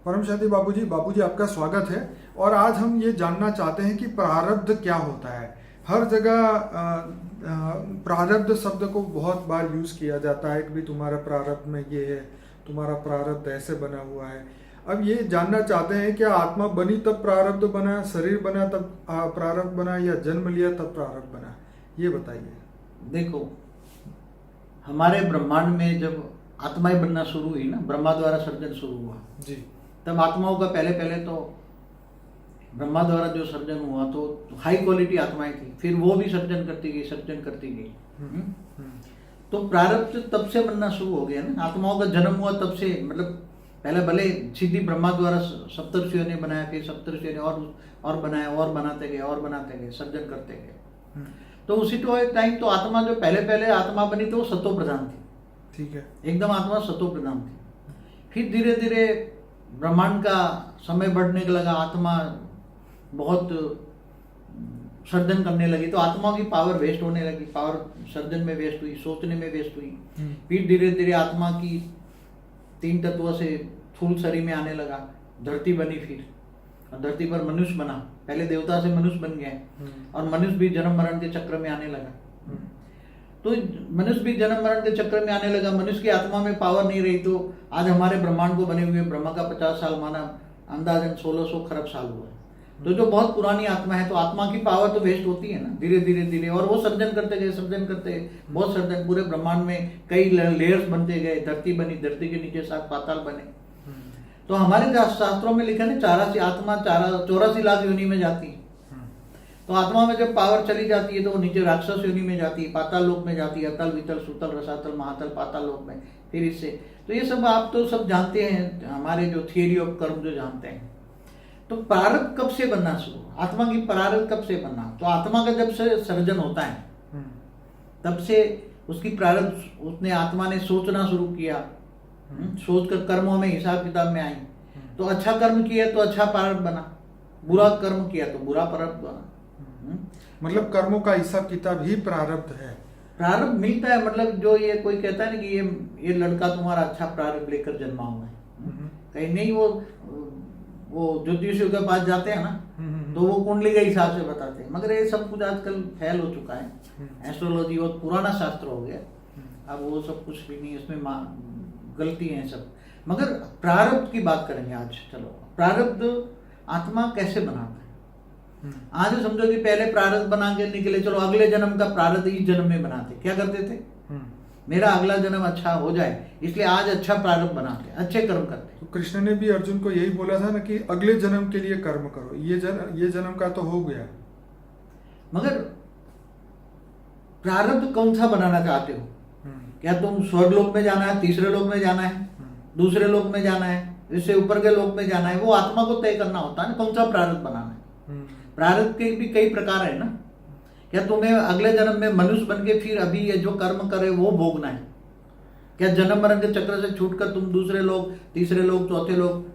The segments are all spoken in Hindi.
परम शांति बाबूजी आपका स्वागत है। और आज हम ये जानना चाहते हैं कि प्रारब्ध क्या होता है। हर जगह प्रारब्ध शब्द को बहुत बार यूज किया जाता है कि भी तुम्हारा प्रारब्ध में ये है, तुम्हारा प्रारब्ध ऐसे बना हुआ है। अब ये जानना चाहते हैं कि आत्मा बनी तब प्रारब्ध बना, शरीर बना तब प्रारब्ध बना, या जन्म लिया तब प्रारब्ध बना, ये बताइए। देखो, हमारे ब्रह्मांड में जब आत्माएं बनना शुरू हुई ना, ब्रह्मा द्वारा सर्जन शुरू हुआ जी। तब आत्माओं का पहले तो ब्रह्मा द्वारा जो सर्जन हुआ तो हाई क्वालिटी आत्माएं थी, फिर वो भी सर्जन करती गई। तो प्रारब्ध तब से बनना शुरू हो गया ना, आत्माओं का जन्म हुआ तब से। मतलब पहले भले सीधी ब्रह्मा द्वारा सप्तर्षियों ने बनाया, फिर सप्तर्षियों ने और बनाया, और बनाते गए, सर्जन करते गए। तो उसी टाइम तो आत्मा जो पहले आत्मा बनी तो वो सतो प्रधान थी। ठीक है, एकदम आत्मा सतो प्रधान थी। फिर धीरे धीरे ब्रह्मांड का समय बढ़ने लगा, आत्मा बहुत सर्जन करने लगी, तो आत्मा की पावर वेस्ट होने लगी, पावर सर्जन में वेस्ट हुई, सोचने में वेस्ट हुई। फिर धीरे धीरे आत्मा की 3 तत्वों से स्थूल शरीर में आने लगा, धरती बनी, फिर और धरती पर मनुष्य बना। पहले देवता से मनुष्य बन गया, और मनुष्य भी जन्म मरण के चक्र में आने लगा। तो मनुष्य भी जन्म मरण के चक्र में आने लगा। मनुष्य की आत्मा में पावर नहीं रही, तो आज हमारे ब्रह्मांड को बने हुए ब्रह्मा का 50 साल माना, अंदाजन 1600 खरब साल हुआ है। तो जो बहुत पुरानी आत्मा है, तो आत्मा की पावर तो वेस्ट होती है ना धीरे धीरे, और वो सर्जन करते गए, बहुत सर्जन। पूरे ब्रह्मांड में कई लेयर्स बनते गए, धरती बनी, धरती के नीचे 7 पाताल बने। तो हमारे शास्त्रों में लिखा है 84 आत्मा 84 लाख योनि में जाती है। तो आत्मा में जब पावर चली जाती है तो वो नीचे राक्षस योनि में जाती है, पाताल लोक में जाती है, अतल वितल सुतल रसातल महातल पाताल लोक में। फिर इससे तो ये सब आप तो सब जानते हैं, हमारे जो थियरी ऑफ कर्म जो जानते हैं। तो प्रारब्ध कब से बनना शुरू, आत्मा की प्रारब्ध कब से बनना? तो आत्मा का जब से सर्जन होता है तब से उसकी प्रारब्ध, उसने आत्मा ने सोचना शुरू किया, सोचकर कर्मों में हिसाब किताब में आई। तो अच्छा कर्म किया तो अच्छा प्रारब्ध बना, बुरा कर्म किया तो बुरा प्रारब्ध बना। मतलब कर्मों का हिसाब किताब ही प्रारब्ध है। प्रारब्ध मिलता है, मतलब जो ये कोई कहता है ना कि ये लड़का तुम्हारा अच्छा प्रारब्ध लेकर जन्मा हुआ है, कहीं नहीं। वो ज्योतिषियों के पास जाते हैं ना, तो वो कुंडली के हिसाब से बताते हैं। मगर ये सब कुछ आजकल फैल हो चुका है, एस्ट्रोलॉजी बहुत पुराना शास्त्र हो गया, अब वो सब कुछ भी नहीं, इसमें गलती है सब। मगर प्रारब्ध की बात करेंगे आज। चलो, प्रारब्ध आत्मा कैसे बनाता है? आज समझो कि पहले प्रारब्ध बना के निकले, चलो अगले जन्म का प्रारब्ध इस जन्म में बनाते। क्या करते थे? मेरा अगला जन्म अच्छा हो जाए, इसलिए आज अच्छा प्रारब्ध बनाते, अच्छे कर्म करते। तो कृष्ण ने भी अर्जुन को यही बोला था ना कि अगले जन्म के लिए कर्म करो, ये जन्म का तो हो गया। मगर प्रारब्ध कौन सा बनाना चाहते हो? क्या तुम स्वर्ग लोक में जाना है, तीसरे लोक में जाना है, दूसरे लोक में जाना है, इससे ऊपर के लोक में जाना है? वो आत्मा को तय करना होता है ना, कौन सा प्रारब्ध बनाना है। प्रारब्ध के भी कई प्रकार है ना। क्या तुम्हें अगले जन्म में मनुष्य बन के फिर अभी ये जो कर्म करे वो भोगना है? क्या जन्म मरण के चक्र से छूटकर तुम दूसरे लोग, तीसरे लोग, चौथे लोग,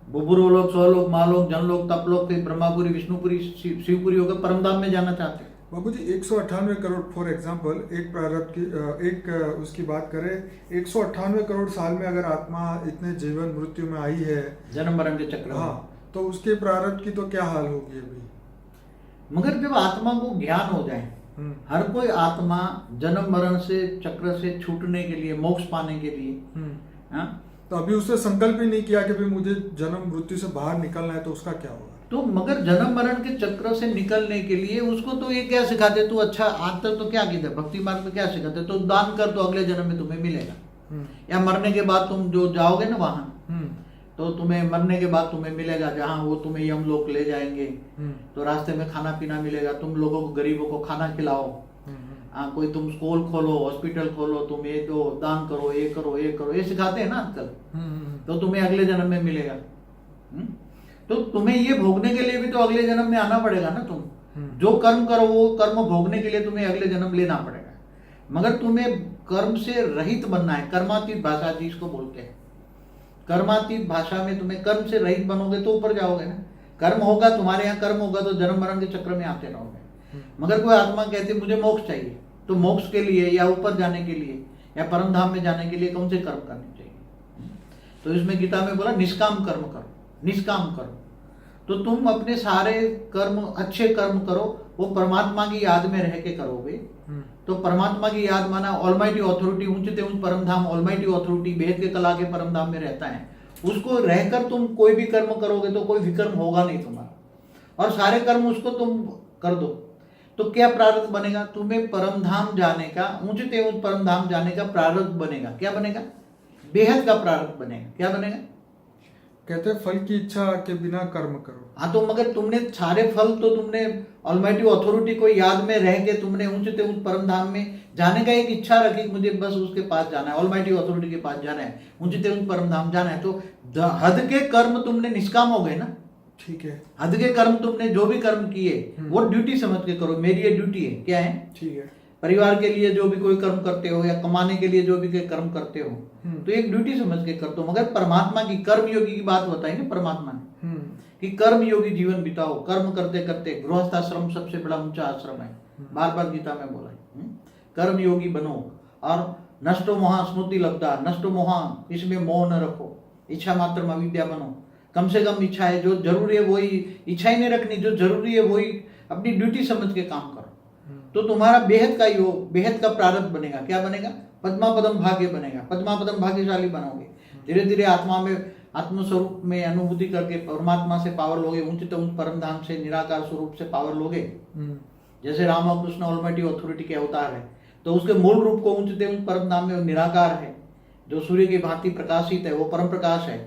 बुभुरो लोग, स्वलोक, महालोक, जनलोक, तपलोक, फिर ब्रह्मापुरी, विष्णुपुरी, शिवपुरी होकर परमधाम में जाना चाहते हैं? बाबूजी 198 करोड़ फॉर एग्जाम्पल, एक प्रारब्ध की एक उसकी बात करें, 198 करोड़ साल में अगर आत्मा इतने जीवन मृत्यु में आई है, जन्म मरण के चक्र। हाँ, तो उसके प्रारब्ध की तो क्या हाल होगी अभी। मगर जब आत्मा को ज्ञान हो जाए, हर कोई आत्मा जन्म मरण से चक्र से छूटने के लिए, मोक्ष पाने के लिए, तो अभी उसने संकल्प ही नहीं किया कि भाई मुझे जन्म मृत्यु से बाहर निकलना है, तो उसका क्या होगा? तो मगर जन्म मरण के चक्र से निकलने के लिए उसको तो ये क्या सिखाते, तू अच्छा आज तक तो क्या किया भक्ति मार्ग में, क्या सिखाते, तो दान कर तो अगले जन्म में तुम्हें मिलेगा, या मरने के बाद तुम जो जाओगे ना वहां, तो तुम्हें मरने के बाद तुम्हें मिलेगा, जहाँ वो तुम्हें यमलोक ले जाएंगे, तो रास्ते में खाना पीना मिलेगा, तुम लोगों को, गरीबों को खाना खिलाओ, कोई तुम स्कूल खोलो, हॉस्पिटल खोलो, तुम ये दो, दान करो, ये करो, ये करो, ये सिखाते हैं ना आजकल। तो तुम्हें अगले जन्म में मिलेगा। तो तुम्हें ये भोगने के लिए भी तो अगले जन्म में आना पड़ेगा ना। तुम जो कर्म करो वो कर्म भोगने के लिए तुम्हें अगले जन्म लेना पड़ेगा। मगर तुम्हें कर्म से रहित बनना है, कर्मातीत भाषा जिसको बोलते हैं। कर्मातीत भाषा में तुम्हें कर्म से रहित बनोगे तो ऊपर जाओगे ना। कर्म होगा, तुम्हारे यहाँ कर्म होगा तो जन्म मरण के चक्र में आते रहोगे। मगर कोई आत्मा कहती मुझे मोक्ष चाहिए, तो मोक्ष के लिए या ऊपर जाने के लिए या परम धाम में जाने के लिए कौन से कर्म करने चाहिए? तो इसमें गीता में बोला निष्काम कर्म करो, निष्काम कर्म। तो तुम अपने सारे कर्म, अच्छे कर्म करो, वो परमात्मा की याद में रह के करोगे। तो परमात्मा की याद माना ऑलमाइटी अथॉरिटी, ऊंचते ऊंच परम धाम, ऑलमाइटी अथॉरिटी भेद के कला के परम धाम में रहता है। उसको रहकर तुम कोई भी कर्म करोगे तो कोई विकर्म होगा नहीं तुम्हारा, और सारे कर्म उसको तुम कर दो। तो क्या प्रारब्ध बनेगा? तुम्हें परम धाम जाने का, ऊंचते ऊंच परम धाम जाने का प्रारब्ध बनेगा। क्या बनेगा? बेहद का प्रारब्ध बनेगा। क्या बनेगा? कहते हैं फल की इच्छा के बिना कर्म करो। हाँ, तो मगर तुमने सारे फल तो तुमने ऑलमाइटी अथॉरिटी को याद में रह के तुमने ऊंचते ऊंच परम धाम में जाने का एक इच्छा रखी, मुझे बस उसके पास जाना है, ऑलमाइटी अथॉरिटी के पास जाना है, ऊंचते ऊंच परम धाम जाना है। तो हद के कर्म तुमने निष्काम हो गए ना। ठीक है। हद के कर्म तुमने जो भी कर्म किए वो ड्यूटी समझ के करो, मेरी ये ड्यूटी है। क्या है? ठीक है। परिवार के लिए जो भी कोई कर्म करते हो या कमाने के लिए जो भी कोई कर्म करते हो तो एक ड्यूटी समझ के कर दो। मगर परमात्मा की, कर्म योगी की बात बताई ना परमात्मा ने कि कर्म योगी जीवन बिताओ। कर्म करते करते, गृहस्थ आश्रम सबसे बड़ा ऊंचा आश्रम है, बार बार गीता में बोला है। कर्म योगी बनो और नष्टो मोहा स्मृति लब्धा, नष्टो मोहा, इसमें मोह न रखो, इच्छा मात्र में अविद्या बनो। कम से कम इच्छा है, जो जरूरी है वही, इच्छा ही नहीं रखनी, जो जरूरी है वही अपनी ड्यूटी समझ के काम करो। तो तुम्हारा बेहद का योग, बेहद का प्रारब्ध बनेगा। क्या बनेगा? पद्मापदम भाग्य बनेगा, पद्मापदम भाग्यशाली बनोगे। धीरे धीरे आत्मा में, आत्मस्वरूप में अनुभूति करके परमात्मा से पावर लोगे, ऊंचते ऊंच परम धाम से, निराकार स्वरूप से पावर लोगे। जैसे राम और कृष्ण ऑलमाइटी अथॉरिटी के अवतार है, तो उसके मूल रूप को ऊंचते ऊंच परम धाम में निराकार है, जो सूर्य की भांति प्रकाशित है, वो परम प्रकाश है।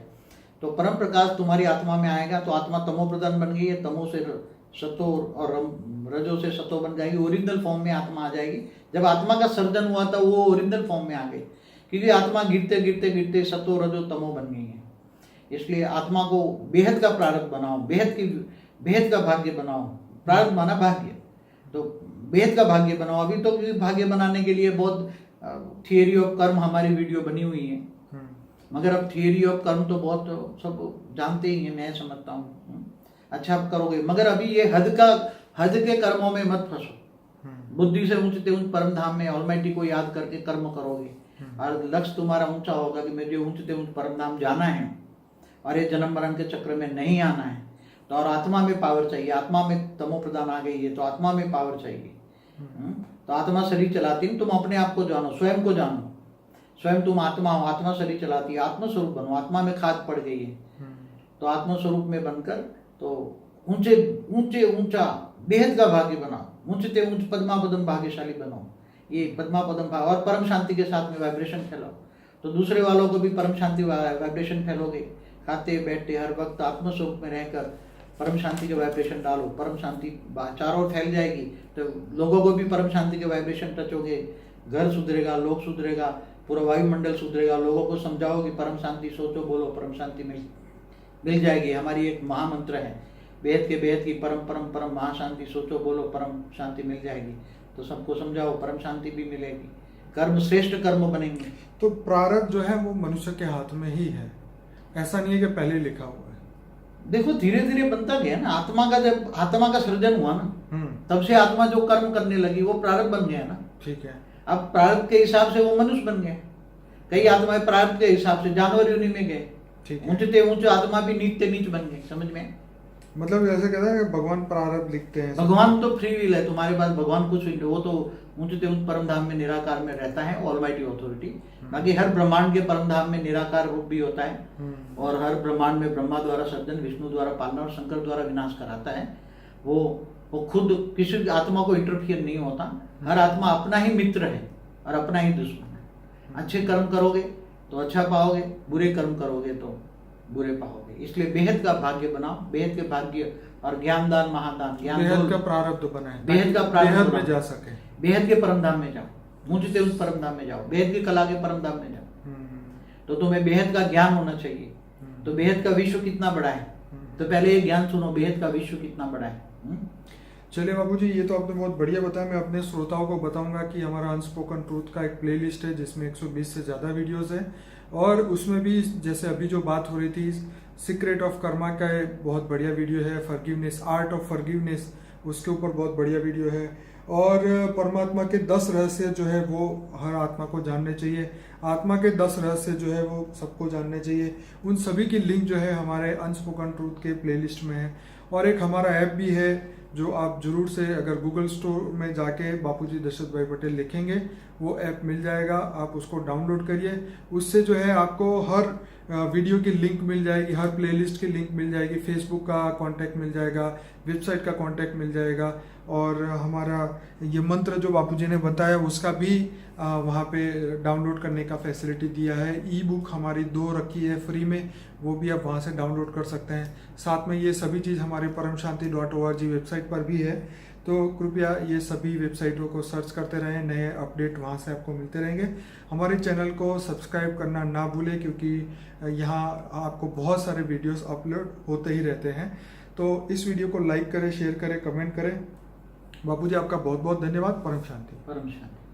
तो परम प्रकाश तुम्हारी आत्मा में आएगा तो आत्मा तमो प्रधान बन गई है, तमो से सतो और रजो से सतो बन जाएगी, ओरिजिनल फॉर्म में आत्मा आ जाएगी। जब आत्मा का सर्जन हुआ था वो ओरिजिनल फॉर्म में आ गई, क्योंकि आत्मा गिरते गिरते गिरते सतो रजो तमो बन गई है। इसलिए आत्मा को बेहद का प्रारब्ध बनाओ, बेहद का भाग्य बनाओ। प्रारब्ध माना भाग्य, तो बेहद का भाग्य बनाओ। अभी तो भाग्य बनाने के लिए बहुत थियरी ऑफ कर्म हमारी वीडियो बनी हुई है, मगर अब थियरी ऑफ कर्म तो बहुत सब जानते ही हैं, मैं समझता हूँ। अच्छा आप करोगे, मगर अभी ये हद के कर्मों में मत फंसो। बुद्धि से ऊंचते ऊंच परम धाम में ऑलमाइटी को याद करके कर्म करोगे और लक्ष्य तुम्हारा ऊंचा होगा कि मुझे ऊंचते ऊंच परम धाम जाना है और ये जन्म मरण के चक्र में नहीं आना है। तो और आत्मा में पावर चाहिए, आत्मा में तमो प्रदान आ गई है तो आत्मा में पावर चाहिए। तो आत्मा शरीर चलाती है, तुम अपने आप को जानो, स्वयं को जानो, स्वयं तुम आत्मा हो, आत्मा शरीर चलाती है। आत्मस्वरूप बनो, आत्मा में खाद पड़ गई है तो आत्मस्वरूप में बनकर तो ऊंचा बेहद का भाग्य बनाओ, ऊंचते ऊंच पद्मापदम भाग्यशाली बनो। ये पद्मापदम भाव और परम शांति के साथ में वाइब्रेशन फैलाओ, तो दूसरे वालों को भी परम शांति वाइब्रेशन फैलोगे। खाते बैठते हर वक्त आत्मस्वरूप में रहकर परम शांति के वाइब्रेशन डालो, परम शांति चारों ओर फैल जाएगी तो लोगों को भी परम शांति के वाइब्रेशन टच होगे। घर सुधरेगा, लोग सुधरेगा, पूरा वायुमंडल सुधरेगा। लोगों को समझाओ कि परम शांति सोचो, बोलो, परम शांति मिल जाएगी। हमारी एक महामंत्र है, बेहद की परम परम परम महाशांति सोचो, बोलो, परम शांति मिल जाएगी। तो सबको समझाओ, परम शांति भी मिलेगी, कर्म श्रेष्ठ कर्म बनेंगे। तो प्रारब्ध जो है वो मनुष्य के हाथ में ही है, ऐसा नहीं है कि पहले लिखा हुआ है। देखो धीरे धीरे बनता गया ना। जब आत्मा का सृजन हुआ ना, तब से आत्मा जो कर्म करने लगी वो प्रारब्ध बन गया ना। ठीक है। अब प्रारब्ध के हिसाब से वो मनुष्य बन गए। कई आत्माएं प्रारब्ध के हिसाब से जानवर योनि में गए, ऊंचते ऊंचे आत्मा भी नीचते नीच बन गए। समझ में? मतलब जैसे कहते हैं कि भगवान प्रारब्ध लिखते हैं। भगवान तो फ्री विल है, तुम्हारे पास भगवान कुछ नहीं, वो तो ऊंचते ऊंच परम धाम में निराकार में रहता है, ऑलमाइटी अथॉरिटी। बाकी हर ब्रह्मांड के परम धाम में निराकार रूप भी होता है और हर ब्रह्मांड में ब्रह्मा द्वारा सर्जन, विष्णु द्वारा पालना और शंकर द्वारा विनाश कराता है। वो खुद किसी आत्मा को इंटरफियर नहीं होता। हर आत्मा अपना ही मित्र है और अपना ही दुश्मन है। अच्छे कर्म करोगे तो अच्छा पाओगे, बुरे कर्म करोगे तो बुरे पाओगे। इसलिए बेहद का भाग्य बनाओ, बेहद के भाग्य और ज्ञानदान महादान, बेहद का प्रारब्ध बनाए, बेहद का प्रारब्ध में जा सके, बेहद के परम धाम में जाओ, ऊंचते उस परम धाम में जाओ, बेहद की कला के परम धाम में जाओ। तो तुम्हें बेहद का ज्ञान होना चाहिए। तो बेहद का विश्व कितना बड़ा है, तो पहले ये ज्ञान सुनो, बेहद का विश्व कितना बड़ा है। चलिए बाबू जी, ये तो आपने बहुत बढ़िया बताया। मैं अपने श्रोताओं को बताऊंगा कि हमारा अनस्पोकन ट्रूथ का एक प्लेलिस्ट है जिसमें 120 से ज़्यादा वीडियोस हैं और उसमें भी जैसे अभी जो बात हो रही थी सीक्रेट ऑफ कर्मा का बहुत बढ़िया वीडियो है, फॉरगिवनेस, आर्ट ऑफ फॉरगिवनेस, उसके ऊपर बहुत बढ़िया वीडियो है। और परमात्मा के 10 रहस्य जो है वो हर आत्मा को जानने चाहिए। आत्मा के 10 रहस्य जो है वो सबको जानने चाहिए। उन सभी की लिंक जो है हमारे अनस्पोकन ट्रूथ के प्लेलिस्ट में है। और एक हमारा ऐप भी है जो आप जरूर से अगर गूगल स्टोर में जाके बापूजी दशरथ भाई पटेल लिखेंगे वो ऐप मिल जाएगा, आप उसको डाउनलोड करिए। उससे जो है आपको हर वीडियो की लिंक मिल जाएगी, हर प्लेलिस्ट की लिंक मिल जाएगी, फेसबुक का कांटेक्ट मिल जाएगा, वेबसाइट का कांटेक्ट मिल जाएगा। और हमारा ये मंत्र जो बापूजी ने बताया उसका भी वहाँ पे डाउनलोड करने का फैसिलिटी दिया है। ई बुक हमारी 2 रखी है फ्री में, वो भी आप वहाँ से डाउनलोड कर सकते हैं। साथ में ये सभी चीज़ हमारे परमशांति.org वेबसाइट पर भी है, तो कृपया ये सभी वेबसाइटों को सर्च करते रहें, नए अपडेट वहाँ से आपको मिलते रहेंगे। हमारे चैनल को सब्सक्राइब करना ना भूलें क्योंकि यहाँ आपको बहुत सारे वीडियोस अपलोड होते ही रहते हैं। तो इस वीडियो को लाइक करें, शेयर करें, कमेंट करें। बापूजी आपका बहुत बहुत धन्यवाद। परम शांति। परम शांति।